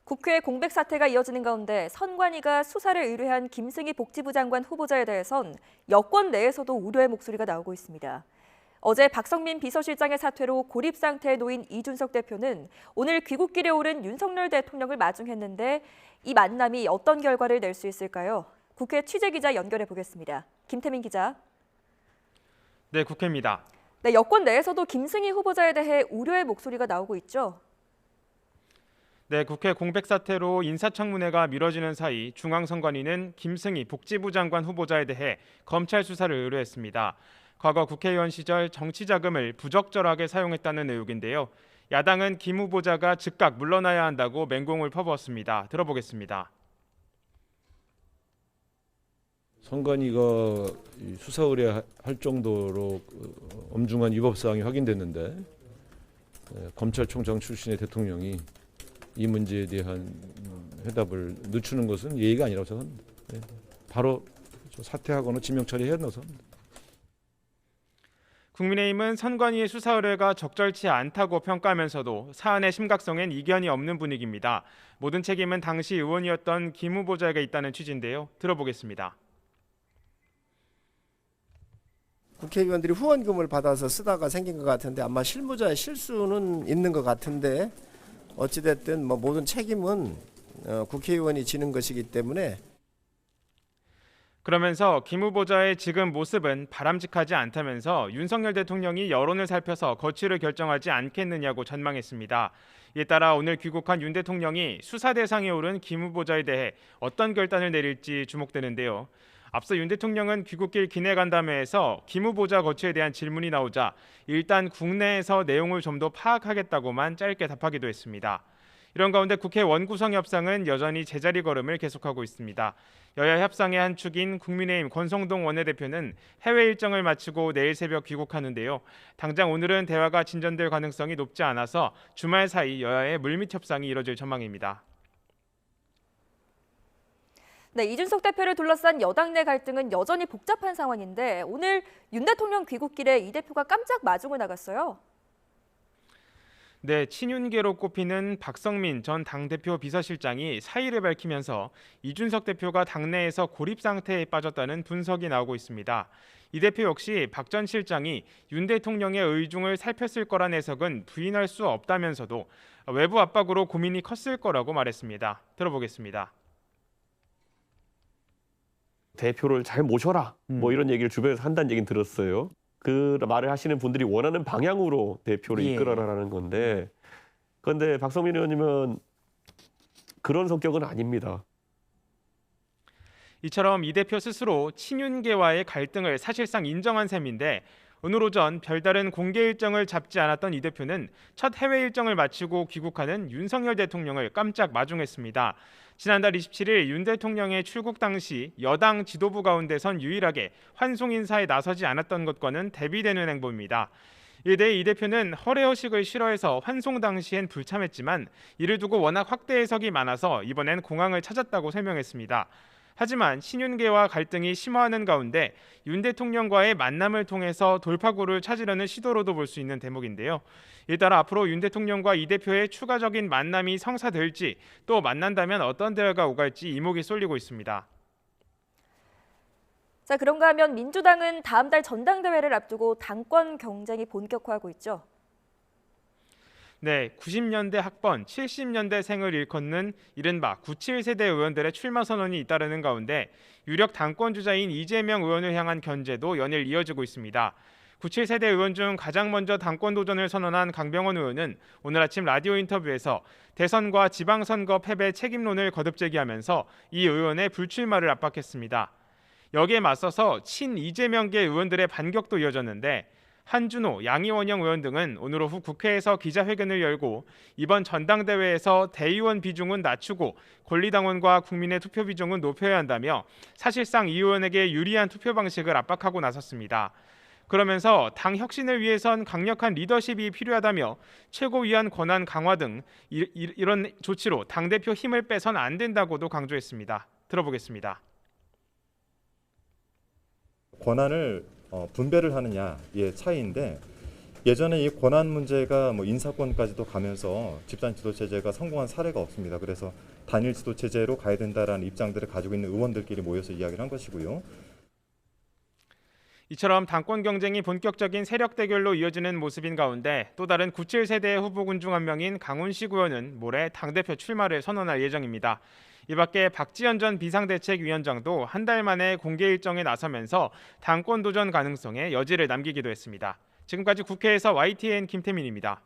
국회 공백 사태가 이어지는 가운데 선관위가 수사를 의뢰한 김승희 복지부 장관 후보자에 대해선 여권 내에서도 우려의 목소리가 나오고 있습니다. 어제 박성민 비서실장의 사퇴로 고립 상태에 놓인 이준석 대표는 오늘 귀국길에 오른 윤석열 대통령을 마중했는데 이 만남이 어떤 결과를 낼 수 있을까요? 국회 취재기자 연결해 보겠습니다. 김태민 기자. 네, 국회입니다. 네, 여권 내에서도 김승희 후보자에 대해 우려의 목소리가 나오고 있죠. 네, 국회 공백 사태로 인사청문회가 미뤄지는 사이 중앙선관위는 김승희 복지부 장관 후보자에 대해 검찰 수사를 의뢰했습니다. 과거 국회의원 시절 정치 자금을 부적절하게 사용했다는 의혹인데요. 야당은 김 후보자가 즉각 물러나야 한다고 맹공을 퍼부었습니다. 들어보겠습니다. 선관위가 수사 의뢰할 정도로 엄중한 위법 사항이 확인됐는데 검찰총장 출신의 대통령이 이 문제에 대한 해답을 늦추는 것은 예의가 아니라고 생각합니다. 바로 사퇴하거나 지명 처리해야 한다고 생각합니다. 국민의힘은 선관위의 수사 의뢰가 적절치 않다고 평가하면서도 사안의 심각성엔 이견이 없는 분위기입니다. 모든 책임은 당시 의원이었던 김 후보자에게 있다는 취지인데요. 들어보겠습니다. 국회의원들이 후원금을 받아서 쓰다가 생긴 것 같은데 아마 실무자의 실수는 있는 것 같은데 어찌됐든 모든 책임은 국회의원이 지는 것이기 때문에 그러면서 김 후보자의 지금 모습은 바람직하지 않다면서 윤석열 대통령이 여론을 살펴서 거취를 결정하지 않겠느냐고 전망했습니다. 이에 따라 오늘 귀국한 윤 대통령이 수사 대상에 오른 김 후보자에 대해 어떤 결단을 내릴지 주목되는데요. 앞서 윤 대통령은 귀국길 기내간담회에서 김 후보자 거취에 대한 질문이 나오자 일단 국내에서 내용을 좀 더 파악하겠다고만 짧게 답하기도 했습니다. 이런 가운데 국회 원구성 협상은 여전히 제자리 걸음을 계속하고 있습니다. 여야 협상의 한 축인 국민의힘 권성동 원내대표는 해외 일정을 마치고 내일 새벽 귀국하는데요. 당장 오늘은 대화가 진전될 가능성이 높지 않아서 주말 사이 여야의 물밑 협상이 이뤄질 전망입니다. 네, 이준석 대표를 둘러싼 여당 내 갈등은 여전히 복잡한 상황인데 오늘 윤 대통령 귀국길에 이 대표가 깜짝 마중을 나갔어요. 네, 친윤계로 꼽히는 박성민 전 당대표 비서실장이 사의를 밝히면서 이준석 대표가 당내에서 고립 상태에 빠졌다는 분석이 나오고 있습니다. 이 대표 역시 박 전 실장이 윤 대통령의 의중을 살폈을 거란 해석은 부인할 수 없다면서도 외부 압박으로 고민이 컸을 거라고 말했습니다. 들어보겠습니다. 대표를 잘 모셔라 뭐 이런 얘기를 주변에서 한다는 얘기는 들었어요. 그 말을 하시는 분들이 원하는 방향으로 대표를 이끌어라라는 건데 그런데 박성민 의원님은 그런 성격은 아닙니다. 이처럼 이 대표 스스로 친윤계와의 갈등을 사실상 인정한 셈인데 오늘 오전 별다른 공개 일정을 잡지 않았던 이 대표는 첫 해외 일정을 마치고 귀국하는 윤석열 대통령을 깜짝 마중했습니다. 지난달 27일 윤 대통령의 출국 당시 여당 지도부 가운데선 유일하게 환송 인사에 나서지 않았던 것과는 대비되는 행보입니다. 이에 대해 이 대표는 허례허식을 싫어해서 환송 당시엔 불참했지만 이를 두고 워낙 확대 해석이 많아서 이번엔 공항을 찾았다고 설명했습니다. 하지만 친윤계와 갈등이 심화하는 가운데 윤 대통령과의 만남을 통해서 돌파구를 찾으려는 시도로도 볼 수 있는 대목인데요. 이에 따라 앞으로 윤 대통령과 이 대표의 추가적인 만남이 성사될지 또 만난다면 어떤 대화가 오갈지 이목이 쏠리고 있습니다. 자, 그런가 하면 민주당은 다음 달 전당대회를 앞두고 당권 경쟁이 본격화하고 있죠. 네, 90년대 학번, 70년대생을 일컫는 이른바 97세대 의원들의 출마 선언이 잇따르는 가운데 유력 당권 주자인 이재명 의원을 향한 견제도 연일 이어지고 있습니다. 97세대 의원 중 가장 먼저 당권 도전을 선언한 강병원 의원은 오늘 아침 라디오 인터뷰에서 대선과 지방선거 패배 책임론을 거듭 제기하면서 이 의원의 불출마를 압박했습니다. 여기에 맞서서 친 이재명계 의원들의 반격도 이어졌는데 한준호, 양이원영 의원 등은 오늘 오후 국회에서 기자회견을 열고 이번 전당대회에서 대의원 비중은 낮추고 권리당원과 국민의 투표 비중은 높여야 한다며 사실상 이 의원에게 유리한 투표 방식을 압박하고 나섰습니다. 그러면서 당 혁신을 위해선 강력한 리더십이 필요하다며 최고위원 권한 강화 등 이런 조치로 당대표 힘을 빼선 안 된다고도 강조했습니다. 들어보겠습니다. 권한을 분배를 하느냐의 차이인데 예전에 이 권한 문제가 뭐 인사권까지도 가면서 집단 지도 체제가 성공한 사례가 없습니다. 그래서 단일 지도 체제로 가야 된다라는 입장들을 가지고 있는 의원들끼리 모여서 이야기를 한 것이고요. 이처럼 당권 경쟁이 본격적인 세력 대결로 이어지는 모습인 가운데 또 다른 97세대의 후보군 중 한 명인 강훈식 의원은 모레 당대표 출마를 선언할 예정입니다. 이 밖에 박지원 전 비상대책위원장도 한 달 만에 공개 일정에 나서면서 당권 도전 가능성에 여지를 남기기도 했습니다. 지금까지 국회에서 YTN 김태민입니다.